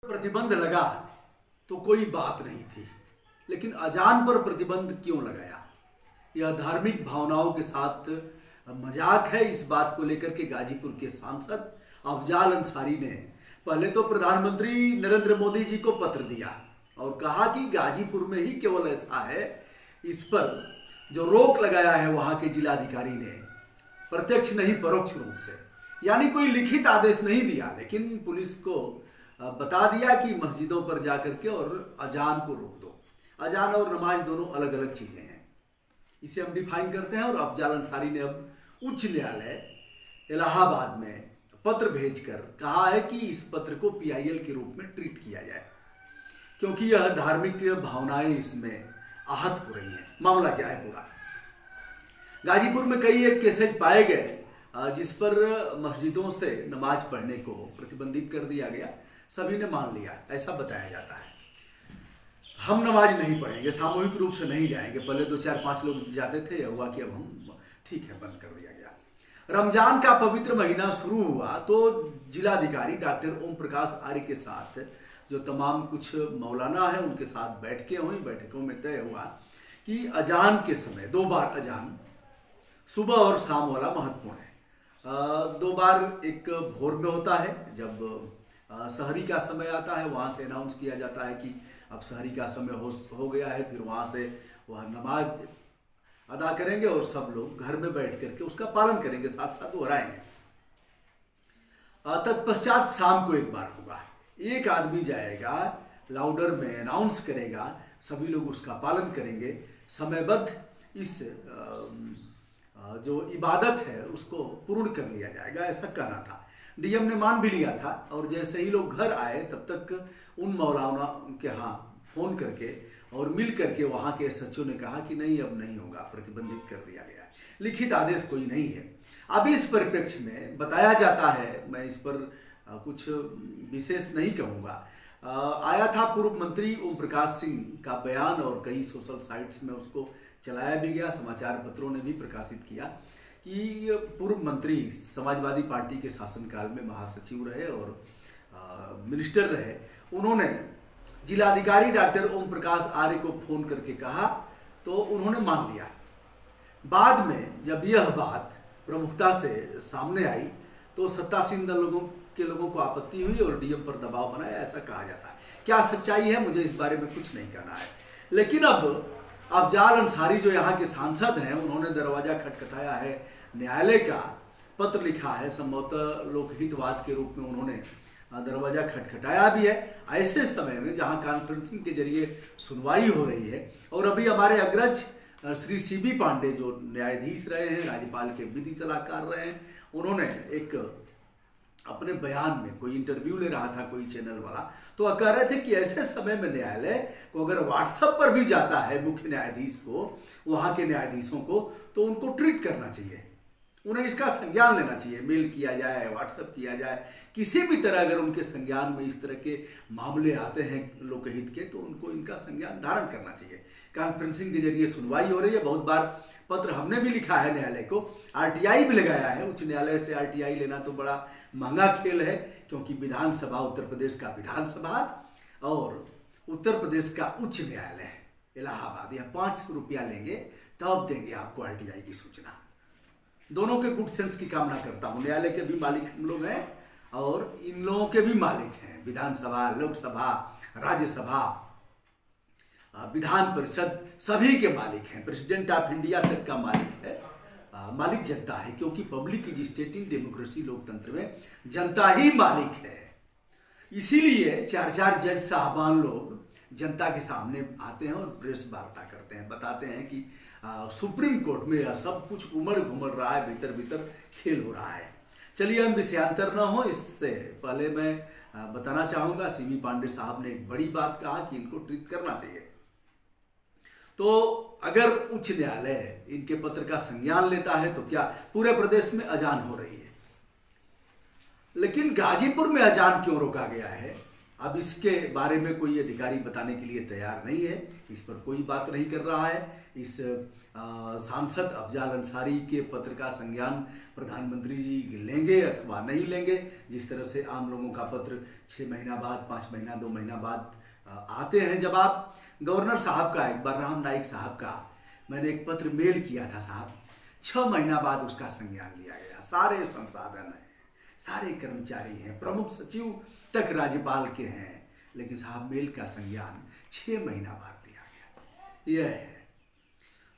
प्रतिबंध लगा तो कोई बात नहीं थी, लेकिन अजान पर प्रतिबंध क्यों लगाया? यह धार्मिक भावनाओं के साथ मजाक है। इस बात को लेकर के गाजीपुर के सांसद अफजाल अंसारी ने पहले तो प्रधानमंत्री नरेंद्र मोदी जी को पत्र दिया और कहा कि गाजीपुर में ही केवल ऐसा है। इस पर जो रोक लगाया है वहां के जिलाधिकारी ने प्रत्यक्ष नहीं परोक्ष रूप से, यानी कोई लिखित आदेश नहीं दिया, लेकिन पुलिस को बता दिया कि मस्जिदों पर जाकर के और अजान को रोक दो। अजान और नमाज दोनों अलग अलग चीजें हैं, इसे हम डिफाइन करते हैं। और अफजाल अंसारी ने अब उच्च न्यायालय इलाहाबाद में पत्र भेजकर कहा है कि इस पत्र को पीआईएल के रूप में ट्रीट किया जाए, क्योंकि यह धार्मिक भावनाएं इसमें आहत हो रही हैं। मामला क्या है पूरा? गाजीपुर में कई एक केसेज पाए गए जिस पर मस्जिदों से नमाज पढ़ने को प्रतिबंधित कर दिया गया। सभी ने मान लिया, ऐसा बताया जाता है। हम नमाज नहीं पढ़ेंगे, सामूहिक रूप से नहीं जाएंगे। पहले 2-4-5 लोग जाते थे, हुआ कि अब हम ठीक है, बंद कर दिया गया। रमजान का पवित्र महीना शुरू हुआ तो जिलाधिकारी डॉक्टर ओम प्रकाश आर्य के साथ जो तमाम कुछ मौलाना है उनके साथ बैठकें हुई। बैठकों में तय हुआ कि अजान के समय 2 बार अजान, सुबह और शाम वाला महत्वपूर्ण है। 2 बार, एक भोर में होता है जब सहरी का समय आता है, वहाँ से अनाउंस किया जाता है कि अब सहरी का समय हो गया है। फिर वहाँ से वह नमाज अदा करेंगे और सब लोग घर में बैठ करके उसका पालन करेंगे, साथ साथ दोहराएंगे। तत्पश्चात शाम को एक बार होगा, एक आदमी जाएगा, लाउडर में अनाउंस करेगा, सभी लोग उसका पालन करेंगे। समयबद्ध इस जो इबादत है उसको पूर्ण कर लिया जाएगा, ऐसा कहना था। डीएम ने मान भी लिया था और जैसे ही लोग घर आए तब तक उन मौलाना के यहाँ फोन करके और मिल करके वहाँ के एसएचओ ने कहा कि नहीं, अब नहीं होगा, प्रतिबंधित कर दिया गया है, लिखित आदेश कोई नहीं है। अब इस परिप्रेक्ष्य में बताया जाता है, मैं इस पर कुछ विशेष नहीं कहूँगा, आया था पूर्व मंत्री ओम प्रकाश सिंह का बयान और कई सोशल साइट्स में उसको चलाया भी गया, समाचार पत्रों ने भी प्रकाशित किया कि पूर्व मंत्री समाजवादी पार्टी के शासनकाल में महासचिव रहे और मिनिस्टर रहे। उन्होंने जिलाधिकारी डॉक्टर ओम प्रकाश आर्य को फोन करके कहा तो उन्होंने मान लिया। बाद में जब यह बात प्रमुखता से सामने आई तो सत्तासीन दल लोगों को आपत्ति हुई और डीएम पर दबाव बनाया, ऐसा कहा जाता है। क्या सच्चाई है, मुझे इस बारे में कुछ नहीं कहना है। लेकिन अब अफजाल अंसारी जो यहाँ के सांसद हैं, उन्होंने दरवाजा खटखटाया है, न्यायालय का पत्र लिखा है, संभवतः लोकहितवाद के रूप में उन्होंने दरवाजा खटखटाया भी है। ऐसे समय में जहाँ कॉन्फ्रेंसिंग के जरिए सुनवाई हो रही है और अभी हमारे अग्रज श्री सीबी पांडे जो न्यायाधीश रहे हैं, राज्यपाल के विधि सलाहकार रहे हैं, उन्होंने एक अपने बयान में कोई इंटरव्यू ले रहा था कोई चैनल वाला, तो कह रहे थे कि ऐसे समय में न्यायालय को अगर व्हाट्सएप पर भी जाता है मुख्य न्यायाधीश को, वहां के न्यायाधीशों को, तो उनको ट्रीट करना चाहिए, उन्हें इसका संज्ञान लेना चाहिए। मेल किया जाए, व्हाट्सएप किया जाए, किसी भी तरह अगर उनके संज्ञान में इस तरह के मामले आते हैं लोकहित के, तो उनको इनका संज्ञान धारण करना चाहिए। कॉन्फ्रेंसिंग के जरिए सुनवाई हो रही है। बहुत बार पत्र हमने भी लिखा है न्यायालय को, आरटीआई भी लगाया है। उच्च न्यायालय से आरटीआई लेना तो बड़ा महंगा खेल है, क्योंकि विधानसभा, उत्तर प्रदेश का विधानसभा और उत्तर प्रदेश का उच्च न्यायालय इलाहाबाद, यह 500 रुपया लेंगे तब देंगे आपको आरटीआई की सूचना। दोनों के गुड सेंस की कामना करता हूँ। न्यायालय के भी मालिक हम लोग हैं और इन लोगों के भी मालिक हैं। विधानसभा, लोकसभा, राज्यसभा, विधान परिषद, सभी के मालिक हैं। प्रेसिडेंट ऑफ इंडिया तक का मालिक है, मालिक जनता है, क्योंकि public is state in democracy, लोकतंत्र में जनता ही मालिक है। इसीलिए 4-4 जज साहबान लोग जनता के सामने आते हैं और प्रेस वार्ता करते हैं, बताते हैं कि सुप्रीम कोर्ट में यह सब कुछ उमड़ घुमड़ रहा है, भीतर भीतर खेल हो रहा है। चलिए हम विषयांतर न हो, इससे पहले मैं बताना चाहूंगा, सीबी पांडे साहब ने एक बड़ी बात कहा कि इनको ट्रीट करना चाहिए। तो अगर उच्च न्यायालय इनके पत्र का संज्ञान लेता है तो क्या पूरे प्रदेश में अजान हो रही है। लेकिन गाजीपुर में अजान क्यों रोका गया है? अब इसके बारे में कोई अधिकारी बताने के लिए तैयार नहीं है, इस पर कोई बात नहीं कर रहा है। इस सांसद अफजाल अंसारी के पत्र का संज्ञान प्रधानमंत्री जी लेंगे अथवा नहीं लेंगे। जिस तरह से आम लोगों का पत्र 6 महीना बाद, 5 महीना, 2 महीना बाद आते हैं जवाब। गवर्नर साहब का, एक बार राम नाईक साहब का मैंने एक पत्र मेल किया था साहब, 6 महीना बाद उसका संज्ञान लिया गया। सारे संसाधन हैं, सारे कर्मचारी हैं, प्रमुख सचिव तक राज्यपाल के हैं, लेकिन साहब मेल का संज्ञान 6 महीना बाद लिया गया। यह है।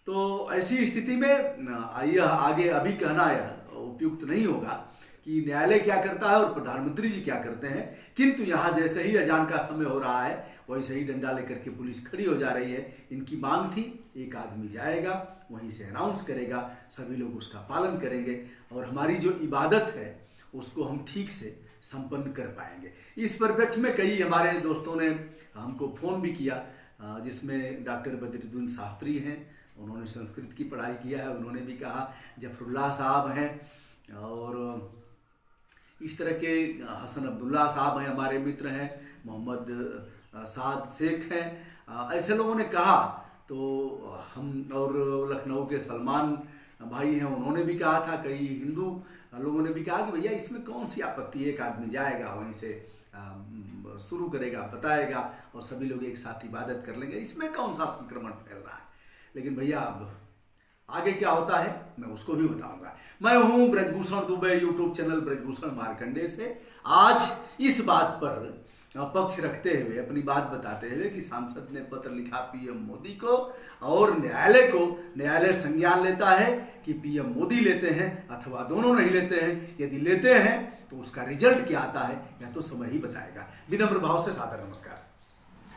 तो ऐसी स्थिति में यह आगे अभी कहना उपयुक्त नहीं होगा कि न्यायालय क्या करता है और प्रधानमंत्री जी क्या करते हैं, किंतु यहाँ जैसे ही अजान का समय हो रहा है वैसे ही डंडा लेकर के पुलिस खड़ी हो जा रही है। इनकी मांग थी एक आदमी जाएगा, वहीं से अनाउंस करेगा, सभी लोग उसका पालन करेंगे और हमारी जो इबादत है उसको हम ठीक से संपन्न कर पाएंगे। इस परिप्रेक्ष्य में कई हमारे दोस्तों ने हमको फ़ोन भी किया, जिसमें डॉक्टर बद्रुद्दीन शास्त्री हैं, उन्होंने संस्कृत की पढ़ाई किया है। उन्होंने भी कहा, जफरुल्लाह साहब हैं और इस तरह के हसन अब्दुल्ला साहब हैं, हमारे मित्र हैं, मोहम्मद साद शेख हैं, ऐसे लोगों ने कहा। तो हम और लखनऊ के सलमान भाई हैं, उन्होंने भी कहा था, कई हिंदू लोगों ने भी कहा कि भैया इसमें कौन सी आपत्ति है, एक आदमी जाएगा वहीं से शुरू करेगा, बताएगा और सभी लोग एक साथ इबादत कर लेंगे, इसमें कौन सा संक्रमण फैल रहा है। लेकिन भैया अब आगे क्या होता है मैं उसको भी बताऊंगा। मैं हूं ब्रजभूषण दुबे, यूट्यूब चैनल ब्रजभूषण मार्कंडे से। आज इस बात पर पक्ष रखते हुए, अपनी बात बताते हुए कि सांसद ने पत्र लिखा पीएम मोदी को और न्यायालय संज्ञान लेता है कि पीएम मोदी लेते हैं अथवा दोनों नहीं लेते हैं। यदि लेते हैं तो उसका रिजल्ट क्या आता है यह तो समय ही बताएगा। विनम्र भाव से सादर नमस्कार।